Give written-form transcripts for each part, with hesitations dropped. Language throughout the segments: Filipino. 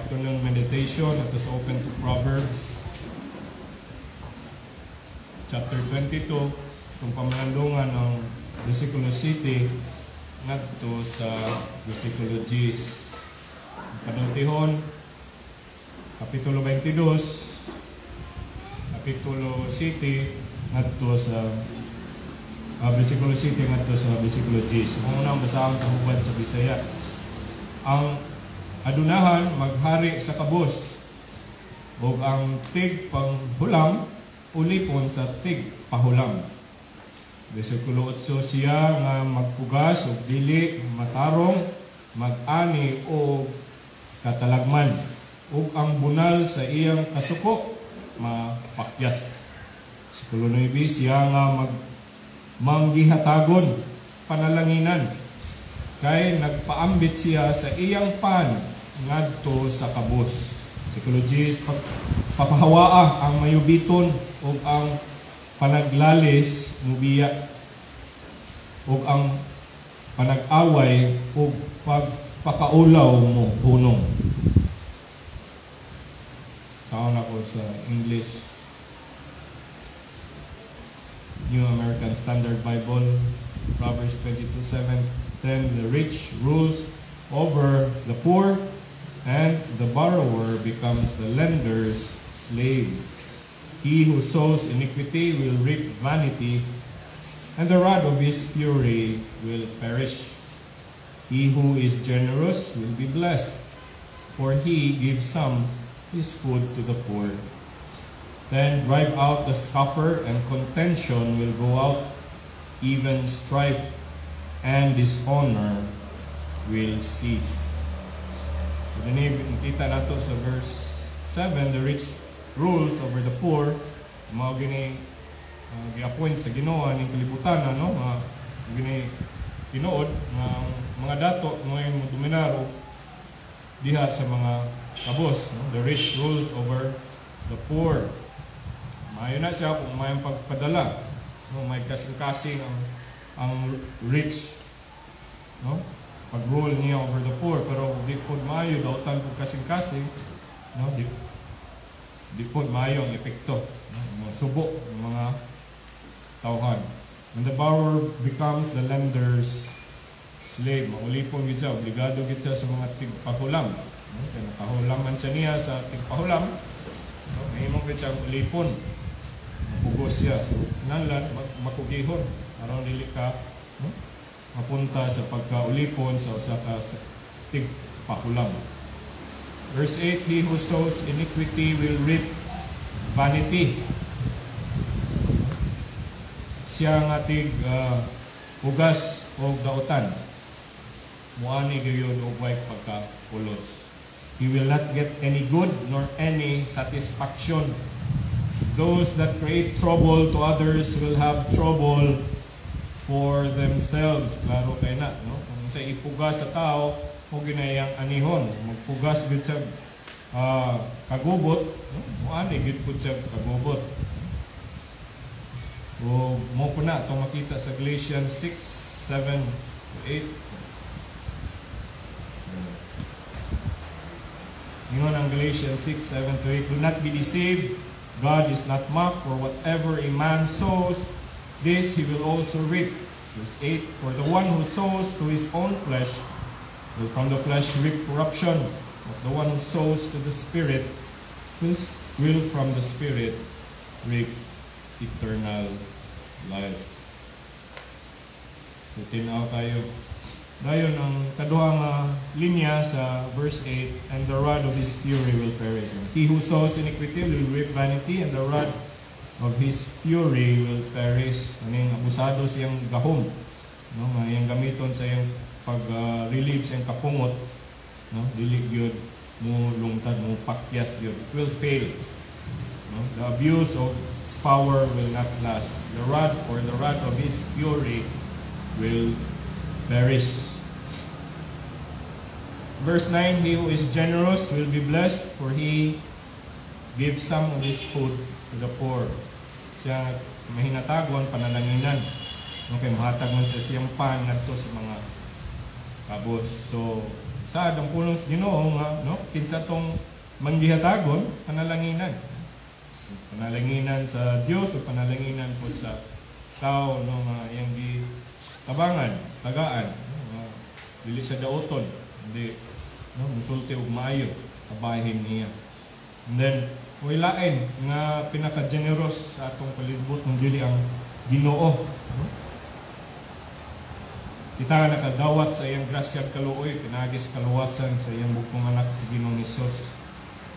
afternoon meditation. Let us open to Proverbs chapter 22, itong pamalandungan ng versikulo 7 ngadto sa versikulo 10. Panultihon, kapitulo 22, kapitulo 7 ngadto sa versikulo 7 ngadto sa versikulo 10. Ang unang basahon sa hubad sa Bisaya. Ang adunahan maghari sa kabos, ug ang tig panghulam ulipon sa tig pahulam. Versikulo 8, siya nga magpugas ug dili matarong, mag-ani o katalagman, ug ang bunal sa iyang kasuko mapakyas. Versikulo 9, siya nga manggihatagon panalanginan, kay nagpaambit siya sa iyang pan ngadto sa kabos. Versikulo 10, papahawaa ang mayubiton ug ang panaglalis mubiya, ug ang panag-away ug pagpakaulaw mo hunong. Saan ako sa English? New American Standard Bible, Proverbs 22:7. Then the rich rules over the poor, and the borrower becomes the lender's slave. He who sows iniquity will reap vanity, and the rod of his fury will perish. He who is generous will be blessed, for he gives some his food to the poor. Then drive out the scoffer, and contention will go out, even strife and dishonor will cease. So, kita nato sa verse 7, the rich rules over the poor. Mga gini gi-appoint sa Ginoo ning kalibutan, no? Mga gini tinuod nga mga dato ngayon mo dominaro diha sa mga kabos, no? The rich rules over the poor. Maayo na siya kung may pagpadala, no? May kasing-kasing ang rich, no? Pag-rule niya over the poor, pero di po maayo daw tan po kasing-kasing, no? Di po maayo ang epekto, no? Subo ng mga tauhan. When the borrower becomes the lender's slave, maulipon gid siya, obligado gid siya sa mga tigpahulam, no? Kaya nakahulaman siya niya sa tigpahulam, no? Mahimong gid siya ulipon, mapugos siya. So nanlan makugihon aron dili ka, no? Mapunta sa pagkaulipon sa usa ka tigpahulam. Verse 8, he who sows iniquity will reap vanity. Siya nga tig hugas o dautan, muani gayon og way pagkapulos. He will not get any good nor any satisfaction. Those that create trouble to others will have trouble for themselves. Klaro kay na, no? Kung sa ipugas sa tao, o ginayang anihon, magpugas gud sa kagubot, no? Muani gud pud sa kagubot. O mo po na ito makita sa Galatians 6:7-8. Ingon ang Galatians 6:7-8, do not be deceived, God is not mocked, for whatever a man sows, this he will also reap. Verse 8, for the one who sows to his own flesh will from the flesh reap corruption, but the one who sows to the Spirit will from the Spirit reap eternal life. So, tinaw tayo. Dayon ang kaduhang linya sa verse 8, and the rod of his fury will perish. He who sows iniquity will reap vanity, and the rod of his fury will perish. Aning abusado siyang gahom, no? Mayang gamiton sa iyang pag-relieve sa iyang kapungot, no? Dili gyud mo lungtad, mo pakyas gyud. It will fail, no? The abuse of his power will not last. The rod or the rod of his fury will perish. Verse 9, he who is generous will be blessed, for he gives some of his food to the poor. Siya mahinatagon, panalanginan. Okay, mahatag man sa siyang pan ngadto sa mga kabos. So, Saad ang pulong sa Ginoo nga no kinsa tong manggihatagon panalanginan. Panalanginan sa Dios o panalanginan po sa tao no nga iyang tabangan, tagaan, no, dili sa daoton, hindi no musulti og maayo kabahin niya. And then lain nga pinaka-generous sa atong palibot ng dili ang Ginoo. No? Kita nga nakadawat sa iyang grasya kaluoy, pinagis kaluwasan sa iyang bugtong anak si Ginoong Hesus.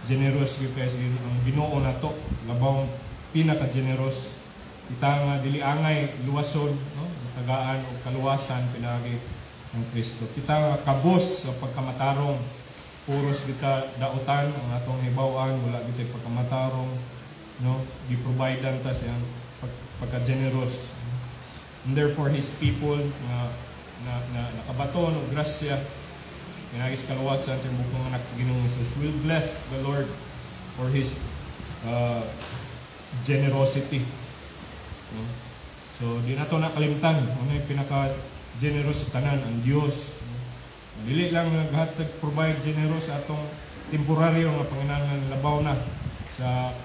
Generous gyud kay ang Ginoo nato, labaw pinaka-generous. Kita nga dili angay luwason, no? Tagaan o kaluwasan pinagi ng Kristo. Kita nga kabos sa pagkamatarong, puros kita dautan ang atong hibaw-an, wala kita pagkamatarong, no? Gi-providean ta siyang pagka-generous. And therefore his people na nakabaton og grasya pinagis kaluwasan sa bukong anak sa Ginoong Hesus will bless the Lord for his generosity. No? So di nato nakalimtan ano yung pinaka-generous sa tanan ang Dios. Dili lang naghatag provide generous sa atong temporaryo nga panginahanglan labaw na sa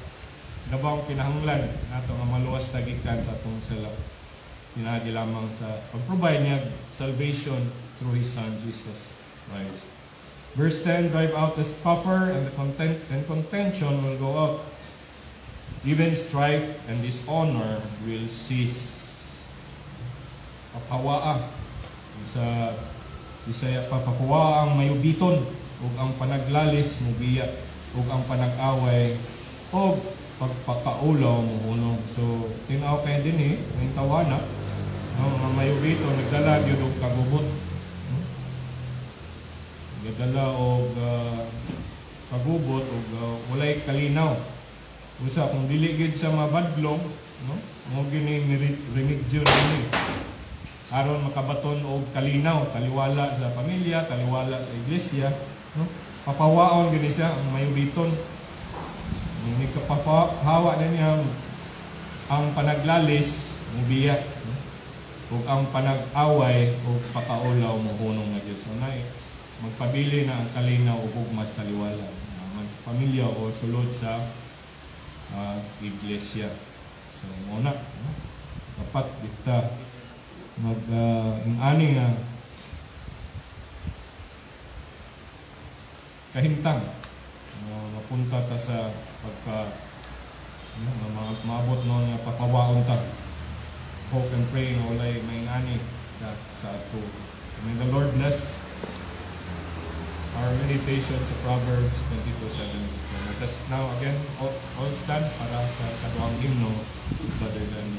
labaw kinahanglan nato nga maluwas tagikan sa atong sala. Pinagi lamang sa pag-provide niya salvation through His Son Jesus Christ. Verse 10, drive out the scoffer and the contention will go out. Even strife and dishonor will cease. Papawaa sa Bisaya, papawaa ang mayubiton ug ang panaglalis mubiya ug ang panag-away o pagpakaulaw mo uno. So tinaw kay din ang tawana ang mayubiton nagdala gyud og kagubot. Nagdala og kagubot ug walay kalinaw. Usa kung dili gyud sa mabadlong, no? Mo gini remedyo ni aron makabaton og kalinaw, taliwala sa pamilya, taliwala sa iglesia, no? Papawaon gini siya ang mayubiton. Ni kapahawa na niya ang panaglalis mubiya, no? Ug ang panag-away o pakaulaw mo hunong nga Dios. So nay magpabili na ang kalinaw ug mas taliwala man sa pamilya o sulod sa iglesia. So muna, no? Dapat kita mag-ani nga kahimtang mapunta ta sa pagka maabot no nga papawaon ta. Hope and pray na walay maingani sa ato. May the Lord bless our meditation sa Proverbs 22:7. Let us now again all stand para sa kaduang hymno, Brother Dan.